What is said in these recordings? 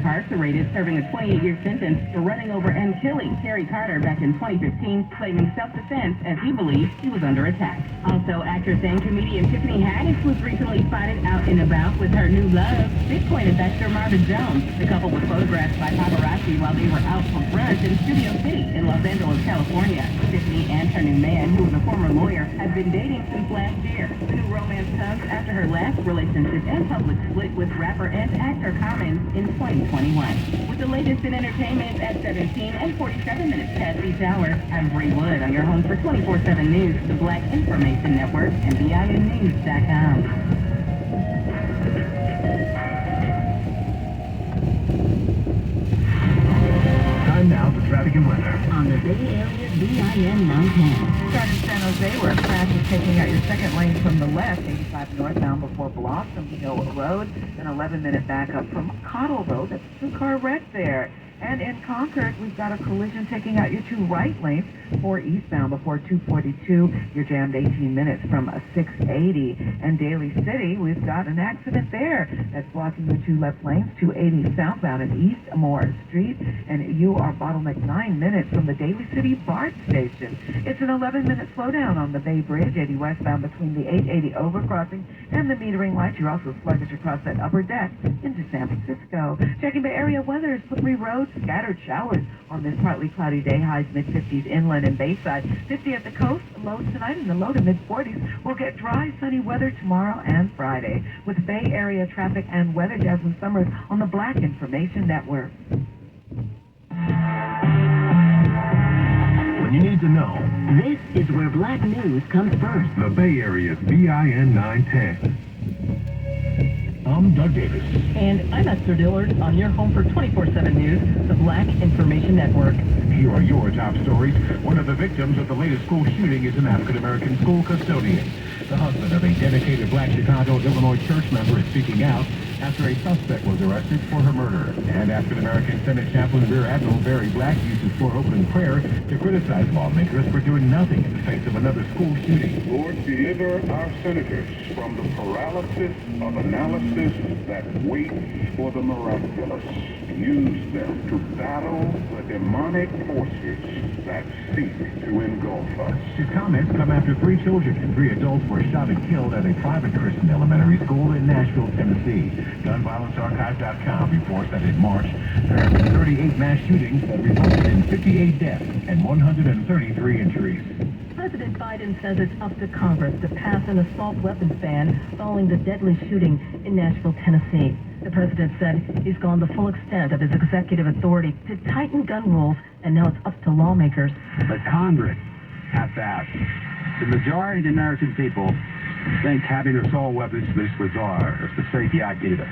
incarcerated, serving a 28-year sentence for running over and killing Terry Carter back in 2015, claiming self-defense as he believed he was under attack. Also, actress and comedian Tiffany Haddish was recently spotted out and about with her new love, Bitcoin investor Marvin Jones. The couple was photographed by paparazzi while they were out for brunch in Studio City in Los Angeles, California. Tiffany and her new man, who was a former lawyer, have been dating since last year. The new romance comes after her last relationship and public split with rapper and actor Common in 2021. With the latest in entertainment at 17 and 47 minutes past each hour, I'm Bree Wood on your home for 24/7 News, the Black Information Network, and BINnews.com. Time now for traffic and weather. On the Bay Area's BIN 910. Starting in San Jose, where a crash is taking out your second lane from the left, 85 northbound before Blossom Hill Road, an 11-minute backup from Cottle Road. That's a two-car wreck there. And in Concord, we've got a collision taking out your two right lanes, 4 eastbound before 242. You're jammed 18 minutes from 680. And Daly City, we've got an accident there that's blocking the two left lanes, 280 southbound and East Moore Street. And you are bottlenecked 9 minutes from the Daly City BART station. It's an 11-minute slowdown on the Bay Bridge, 80 westbound between the 880 overcrossing and the metering lights. You're also sluggish across that upper deck into San Francisco. Checking Bay Area weather, slippery roads, scattered showers on this partly cloudy day, highs mid-50s inland and Bayside, 50 at the coast, lows tonight in the low to mid-40s. We'll get dry, sunny weather tomorrow and Friday. With Bay Area traffic and weather, Jasmine Summers on the Black Information Network. When you need to know, This is where Black News comes first. the Bay Area's BIN 910. I'm Doug Davis. And I'm Esther Dillard on your home for 24/7 News, the Black Information Network. Here are your top stories. One of the victims of the latest school shooting is an African-American school custodian. The husband of a dedicated Black Chicago, Illinois church member is speaking out after a suspect was arrested for her murder. And African-American Senate Chaplain Rear Admiral Barry Black used his floor opening prayer to criticize lawmakers for doing nothing in the face of another school shooting. Lord, deliver our senators from the paralysis of analysis that waits for the miraculous. Use them to battle the demonic forces that seek to engulf us. His comments come after 3 children and 3 adults were shot and killed at a private Christian elementary school in Nashville, Tennessee. GunViolenceArchive.com reports that in March, there have been 38 mass shootings that resulted in 58 deaths and 133 injuries. President Biden says it's up to Congress to pass an assault weapons ban following the deadly shooting in Nashville, Tennessee. The president said he's gone the full extent of his executive authority to tighten gun rules, and now it's up to lawmakers. But Congress has to act. The majority of the American people think having assault weapons this bizarre is the safety idea.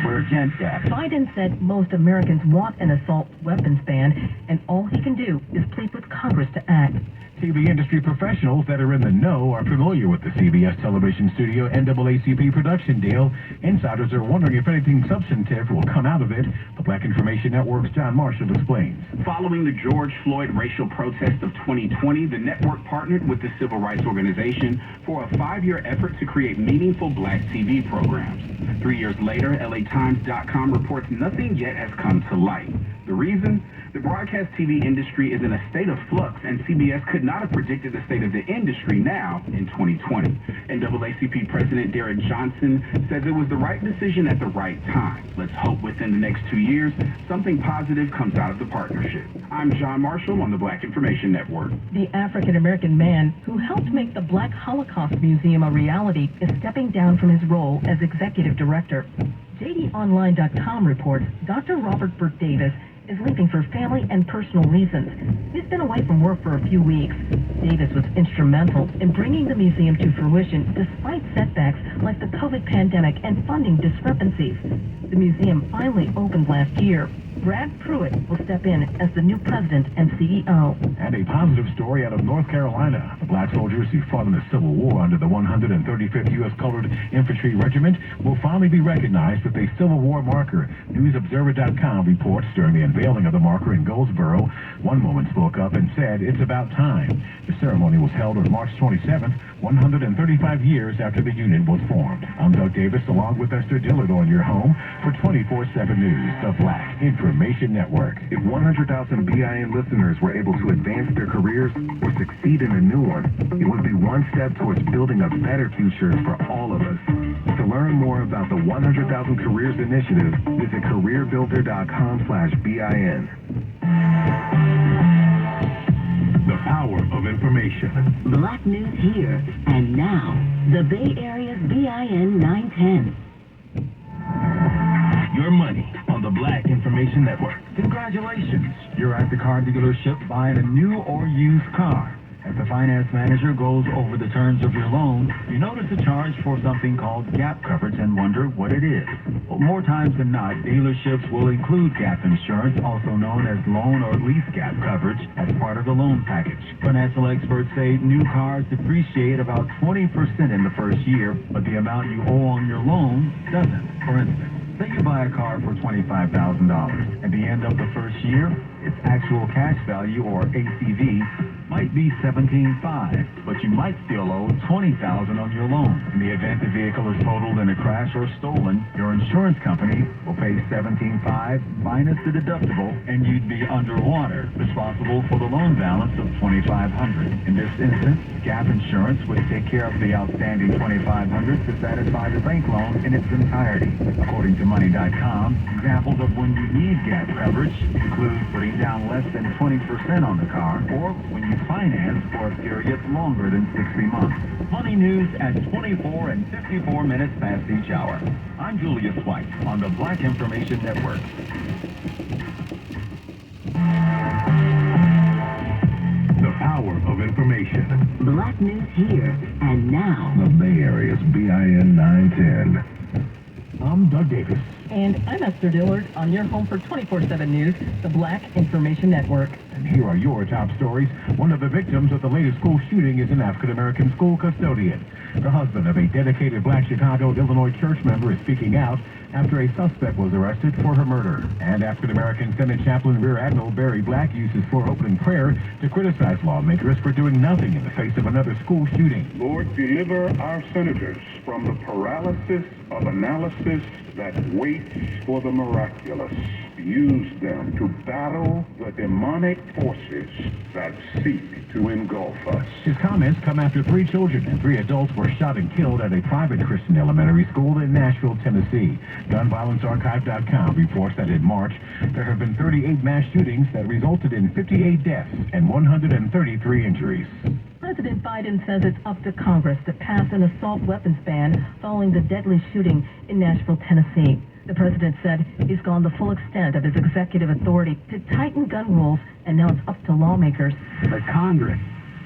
We're against that. Biden said most Americans want an assault weapons ban, and all he can do is plead with Congress to act. TV industry professionals that are in the know are familiar with the CBS television studio NAACP production deal. Insiders are wondering if anything substantive will come out of it. The Black Information Network's John Marshall explains. Following the George Floyd racial protest of 2020, the network partnered with the Civil Rights Organization for a 5-year effort to create meaningful Black TV programs. 3 years later, LATimes.com reports nothing yet has come to light. The reason? The broadcast TV industry is in a state of flux, and CBS could not have predicted the state of the industry now in 2020. NAACP President Derek Johnson says it was the right decision at the right time. Let's hope within the next 2 years, something positive comes out of the partnership. I'm John Marshall on the Black Information Network. The African-American man who helped make the Black Holocaust Museum a reality is stepping down from his role as executive director. JDOnline.com reports Dr. Robert Burt Davis is leaving for family and personal reasons. He's been away from work for a few weeks. Davis was instrumental in bringing the museum to fruition despite setbacks like the COVID pandemic and funding discrepancies. The museum finally opened last year. Brad Pruitt will step in as the new president and CEO. And a positive story out of North Carolina. The Black soldiers who fought in the Civil War under the 135th U.S. Colored Infantry Regiment will finally be recognized with a Civil War marker. NewsObserver.com reports during the invasion unveiling of the marker in Goldsboro. One woman spoke up and said it's about time. The ceremony was held on March 27th, 135 years after the unit was formed. I'm Doug Davis, along with Esther Dillard on your home for 24/7 News, the Black Information Network. If 100,000 BIN listeners were able to advance their careers or succeed in a new one, it would be one step towards building a better future for all of us. To learn more about the 100,000 Careers Initiative, visit careerbuilder.com/BIN. The power of information. Black news here and now. The Bay Area's BIN 910. Your money on the Black Information Network. Congratulations! You're at the car dealership buying a new or used car. As the finance manager goes over the terms of your loan, you notice a charge for something called gap coverage and wonder what it is. Well, more times than not, dealerships will include gap insurance, also known as loan or lease gap coverage, as part of the loan package. Financial experts say new cars depreciate about 20% in the first year, but the amount you owe on your loan doesn't. For instance, say you buy a car for $25,000. At the end of the first year, its actual cash value, or ACV, might be $17,500, but you might still owe $20,000 on your loan. In the event the vehicle is totaled in a crash or stolen, your insurance company will pay $17,500 minus the deductible, and you'd be underwater, responsible for the loan balance of $2,500. In this instance, gap insurance would take care of the outstanding $2,500 to satisfy the bank loan in its entirety. According to Money.com, examples of when you need gap coverage include putting down less than 20% on the car, or when you finance for a period longer than 60 months. Money news at 24 and 54 minutes past each hour. I'm Julius White on the Black Information Network. The power of information. Black news here and now. The Bay Area's BIN 910. I'm Doug Davis. And I'm Esther Dillard on your home for 24/7 News, the Black Information Network. And here are your top stories. One of the victims of the latest school shooting is an African-American school custodian. The husband of a dedicated Black Chicago, Illinois church member is speaking out after a suspect was arrested for her murder. And African-American Senate Chaplain Rear Admiral Barry Black uses floor opening prayer to criticize lawmakers for doing nothing in the face of another school shooting. Lord, deliver our senators from the paralysis of analysis that waits for the miraculous. Use them to battle the demonic forces that seek to engulf us. His comments come after 3 children and 3 adults were shot and killed at a private Christian elementary school in Nashville, Tennessee. GunViolenceArchive.com reports that in March, there have been 38 mass shootings that resulted in 58 deaths and 133 injuries. President Biden says it's up to Congress to pass an assault weapons ban following the deadly shooting in Nashville, Tennessee. The president said he's gone the full extent of his executive authority to tighten gun rules, and now it's up to lawmakers. But Congress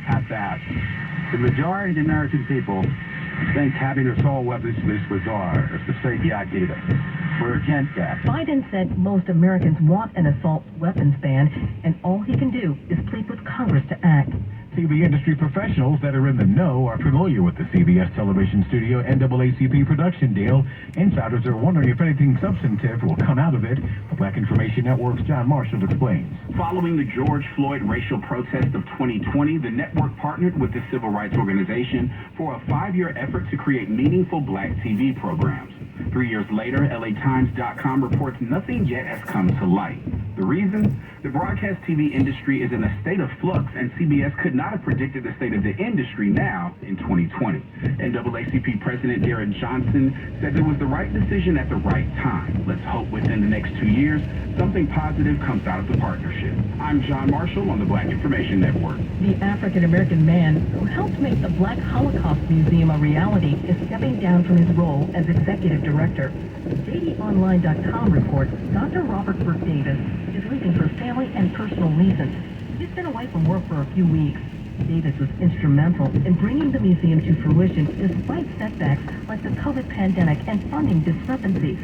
has to act. The majority of the American people think having assault weapons is bizarre. It's the safety idea. We're against that. Biden said most Americans want an assault weapons ban, and all he can do is plead with Congress to act. TV industry professionals that are in the know are familiar with the CBS television studio NAACP production deal. Insiders are wondering if anything substantive will come out of it. The Black Information Network's John Marshall explains. Following the George Floyd racial protest of 2020, the network partnered with the Civil Rights Organization for a 5-year effort to create meaningful Black TV programs. 3 years later, LATimes.com reports nothing yet has come to light. The reason? The broadcast TV industry is in a state of flux, and CBS could not have predicted the state of the industry now in 2020. NAACP President Garrett Johnson says it was the right decision at the right time. Let's hope within the next 2 years, something positive comes out of the partnership. I'm John Marshall on the Black Information Network. The African-American man who helped make the Black Holocaust Museum a reality is stepping down from his role as executive director. JDOnline.com reports Dr. Robert Burke Davis is leaving for family and personal reasons. He's been away from work for a few weeks. Davis was instrumental in bringing the museum to fruition despite setbacks like the COVID pandemic and funding discrepancies.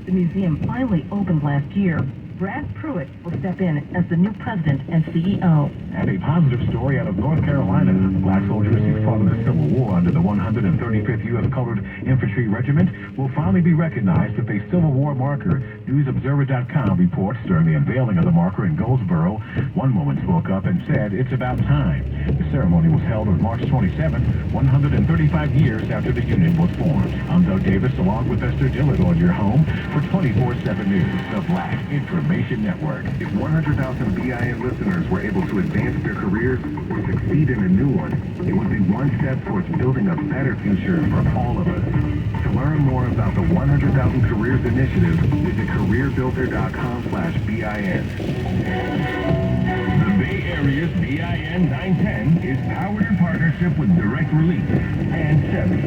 The museum finally opened last year. Brad Pruitt will step in as the new president and CEO. And a positive story out of North Carolina. Black soldiers who fought in the Civil War under the 135th U.S. Colored Infantry Regiment will finally be recognized with a Civil War marker NewsObserver.com reports during the unveiling of the marker in Goldsboro, one woman spoke up and said it's about time. The ceremony was held on March 27th, 135 years after the union was formed. I'm Doug Davis, along with Esther Dillard, on your home for 24/7 News, the Black Information Network. If 100,000 BIN listeners were able to advance their careers or succeed in a new one, it would be one step towards building a better future for all of us. To learn more about the 100,000 Careers Initiative, visit careerbuilder.com/BIN. The Bay Area's BIN 910 is powered in partnership with Direct Relief and Chevy.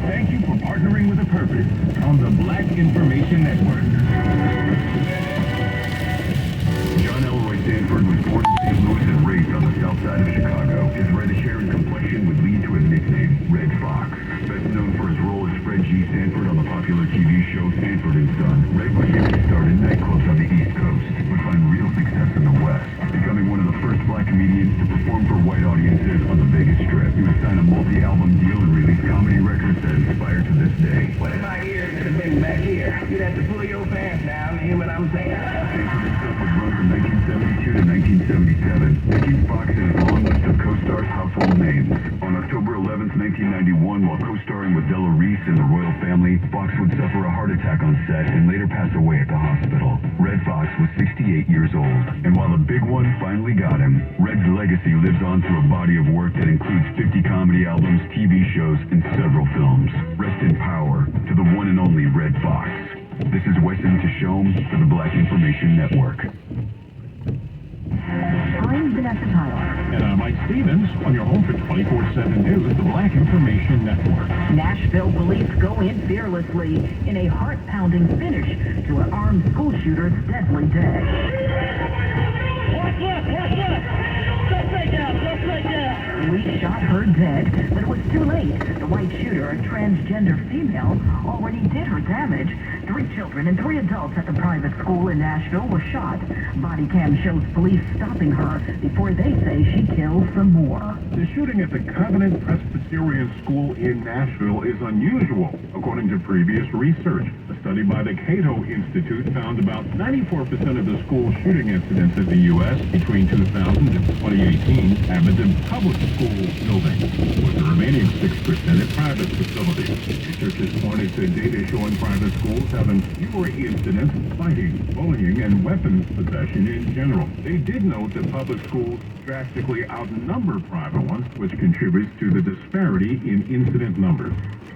Thank you for partnering with a purpose on the Black Information Network. John Elroy Sanford was born in St. Louis and raised on the south side of Chicago. His reddish hair and complexion would lead to a nickname, Red Fox. Best known for his role as Fred G. Sanford on the popular TV show Sanford and Son. Red would get his start in nightclubs on the East Coast, but find real success in the West, becoming one of the first black comedians to perform for white audiences on the Vegas Strip. He would sign a multi-album deal and release comedy records that inspire to this day. What if my ears had been back here? You'd have to pull your pants down to hear what I'm saying. Sanford himself would run from 1972 to 1977, making Fox in his long list of co-stars household names. On October 11th, 1991, while co-starring with Della Reese in The Royal Family, Fox would suffer a heart attack on set and later pass away at the hospital. Red Fox was 68 years old, and while the big one finally got him, Red's legacy lives on through a body of work that includes 50 comedy albums, TV shows, and several films. Rest in power to the one and only Red Fox. This is Weston Tishome for the Black Information Network. I'm Vanessa Tyler. And I'm Mike Stevens, on your home for 24/7 News, the Black Information Network. Nashville police go in fearlessly in a heart-pounding finish to an armed school shooter's deadly day. Watch left! Go straight down! Police shot her dead, but it was too late. The white shooter, a transgender female, already did her damage. 3 children and 3 adults at the private school in Nashville were shot. Body cam shows police stopping her before they say she killed some more. The shooting at the Covenant Presbyterian School in Nashville is unusual, according to previous research. A study by the Cato Institute found about 94% of the school shooting incidents in the U.S. between 2000 and 2018 happened in public school buildings, with the remaining 6% at private facilities. Researchers pointed to data showing private schools having fewer incidents of fighting, bullying, and weapons possession in general. They did note that public schools drastically outnumber private ones, which contributes to the disparity in incident numbers.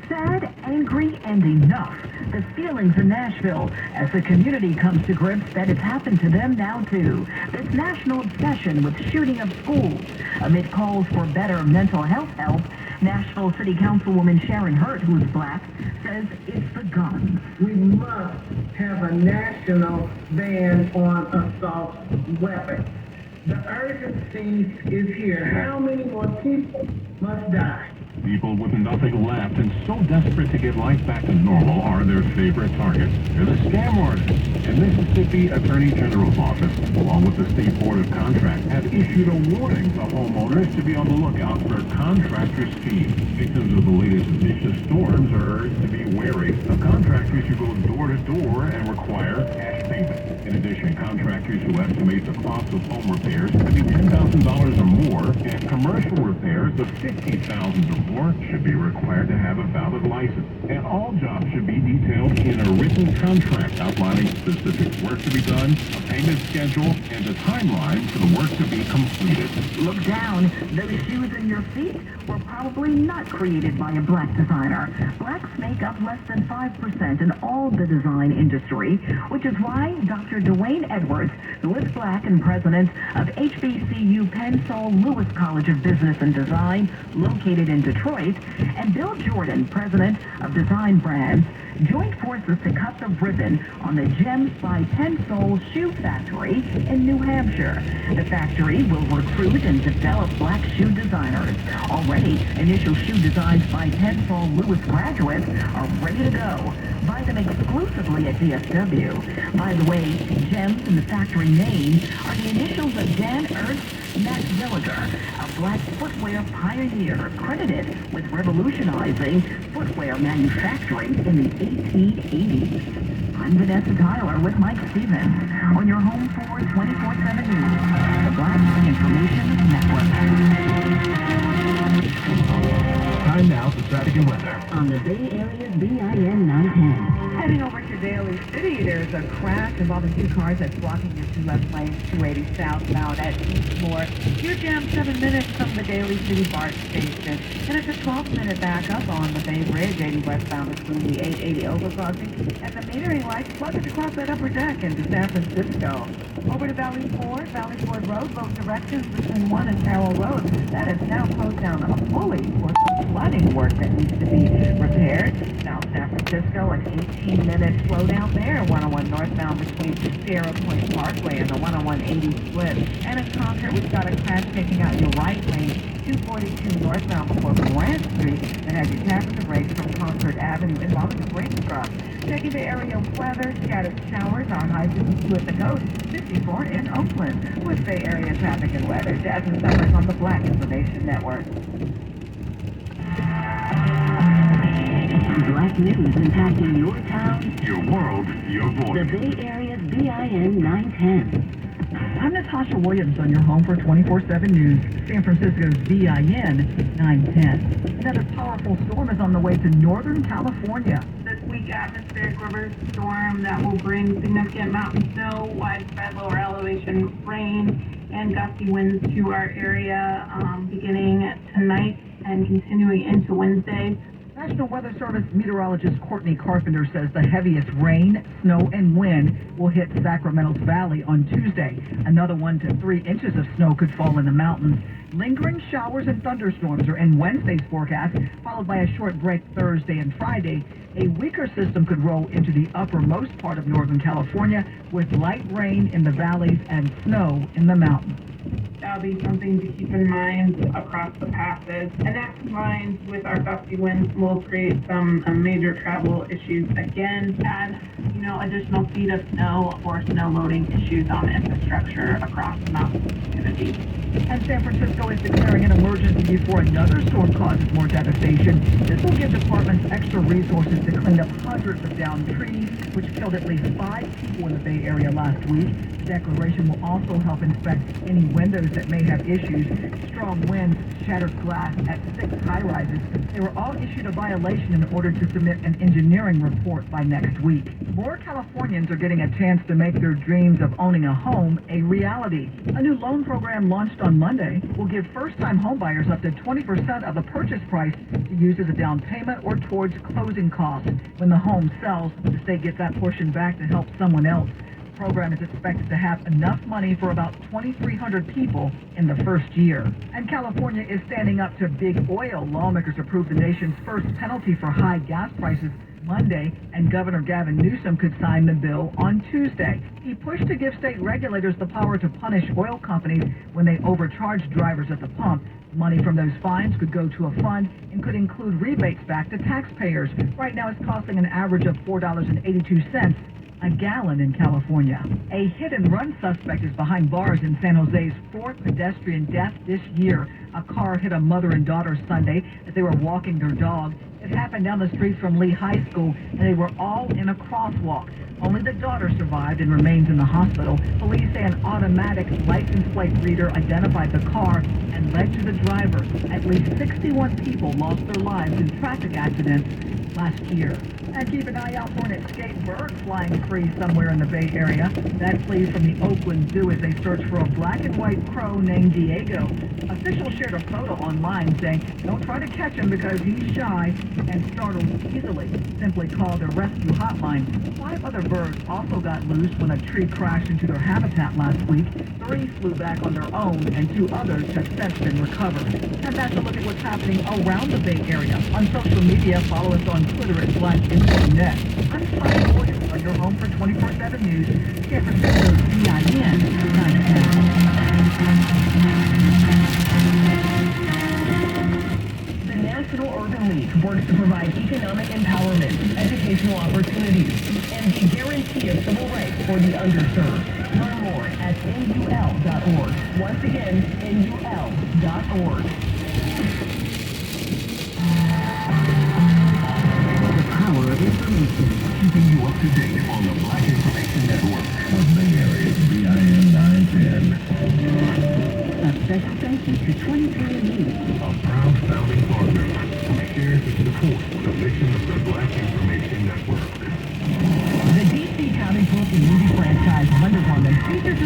Sad, angry, and enough. The feelings in Nashville as the community comes to grips that it's happened to them now too. This national obsession with shooting up schools. Amid calls for better mental health help, Nashville City Councilwoman Sharon Hurt, who's black, says it's the guns. We must have a national ban on assault weapons. The urgency is here. How many more people must die? People with nothing left and so desperate to get life back to normal are their favorite targets. They're the scam artists. And Mississippi Attorney General's office, along with the State Board of Contracts, have issued a warning to homeowners to be on the lookout for contractor schemes. Victims of the latest vicious storms are urged to be wary of contractors who go door to door and require cash payment. In addition, contractors who estimate the cost of home repairs to be $10,000 or more and commercial repairs of $50,000 or more should be required to have a valid license. And all jobs should be detailed in a written contract outlining specific work to be done, a payment schedule, and a timeline for the work to be completed. Look down. Those shoes in your feet were probably not created by a black designer. Blacks make up less than 5% in all the design industry, which is why Dr. Dwayne Edwards, who is black and president of HBCU Penn Sol Lewis College of Business and Design, located in Detroit, and Bill Jordan, president of Design Brands, joined forces to cut the ribbon on the Gems by Penn Sol Shoe Factory in New Hampshire. The factory will recruit and develop black shoe designers. Already, initial shoe designs by Penn Sol Lewis graduates are ready to go. Buy them exclusively at DSW. By the way, Gems in the factory name are the initials of Dan Ernst Matt Zilliger, a black footwear pioneer credited with revolutionizing footwear manufacturing in the 1880s. I'm Vanessa Tyler with Mike Stevens on your home for 24/7 News, the Black Information Network. Time now for traffic and weather. On the Bay Area's BIN 910. Heading over to Daly City, there's a crash involving two cars that's blocking your two left lanes, 280 southbound at Eastmore. You're jammed 7 minutes from the Daly City BART station, and it's a 12-minute backup on the Bay Bridge, 80 westbound between the 880 overcrossing and the metering lights, plugged across that upper deck into San Francisco. Over to Valley Ford Road, both directions between 1 and Carroll Road. That is now closed down fully for some flooding work that needs to be repaired. South San Francisco, an 18-minute slowdown there, 101 northbound between Sierra Point Parkway and the 101-80 split. And in Concord, we've got a crash taking out your right lane, 242 northbound before Grant Street, that has you tapping the brakes from Concord Avenue involving a brake truck. Checking the area weather, scattered showers on high 52 at the coast, 54 in Oakland. With Bay Area traffic and weather, Jasmine Summers on the Black Information Network. Black news impacting your town, Your world, your the voice. Bay Area's BIN 910. I'm Natasha Williams on your home for 24/7 News, San Francisco's BIN 910. Another powerful storm is on the way to Northern California. This weak atmospheric reverse storm that will bring significant mountain snow, widespread lower elevation rain, and gusty winds to our area beginning tonight and continuing into Wednesday. National Weather Service meteorologist Courtney Carpenter says the heaviest rain, snow, and wind will hit Sacramento's Valley on Tuesday. Another 1 to 3 inches of snow could fall in the mountains. Lingering showers and thunderstorms are in Wednesday's forecast, followed by a short break Thursday and Friday. A weaker system could roll into the uppermost part of Northern California with light rain in the valleys and snow in the mountains. That'll be something to keep in mind across the passes. And that combined with our gusty winds will create some major travel issues again. Add, additional feet of snow or snow loading issues on infrastructure across the mountain community. And San Francisco is declaring an emergency before another storm causes more devastation. This will give departments extra resources to clean up hundreds of downed trees, which killed at least 5 people in the Bay Area last week. The declaration will also help inspect any windows that may have issues. Strong winds shattered glass at 6 high-rises. They were all issued a violation in order to submit an engineering report by next week. More Californians are getting a chance to make their dreams of owning a home a reality. A new loan program launched on Monday will give first-time homebuyers up to 20% of the purchase price to use as a down payment or towards closing costs. When the home sells, the state gets that portion back to help someone else. The program is expected to have enough money for about 2,300 people in the first year. And California is standing up to big oil. Lawmakers approved the nation's first penalty for high gas prices Monday, and Governor Gavin Newsom could sign the bill on Tuesday. He pushed to give state regulators the power to punish oil companies when they overcharge drivers at the pump. Money from those fines could go to a fund and could include rebates back to taxpayers. Right now it's costing an average of $4.82 a gallon in California. A hit-and-run suspect is behind bars in San Jose's 4th pedestrian death this year. A car hit a mother and daughter Sunday as they were walking their dog. It happened down the street from Lee High School, and they were all in a crosswalk. Only the daughter survived and remains in the hospital. Police say an automatic license plate reader identified the car and led to the driver. At least 61 people lost their lives in traffic accidents last year. And keep an eye out for an escaped bird flying free somewhere in the Bay Area. That flees from the Oakland Zoo as they search for a black and white crow named Diego. Officials shared a photo online saying, "Don't try to catch him because he's shy and startles easily. Simply call their rescue hotline." 5 other birds also got loose when a tree crashed into their habitat last week. 3 flew back on their own, and 2 others have since been recovered. And that's a look at what's happening around the Bay Area. On social media, follow us on Twitter at BlackInfoNet. I'm Natasha Williams on your home for 24/7 News, San Francisco's BIN 910. The National Urban League works to provide economic empowerment, educational opportunities, and the guarantee of civil rights for the underserved. Learn more at NUL.org. Once again, NUL.org. The power of Information, keeping you up to date on the Black Information Network of Bay Area's BIN 910. A special thank you to 23andMe, A proud founding partner who shares its support with the mission of the Black Information Network. The DC comic book and movie franchise Wonder Woman features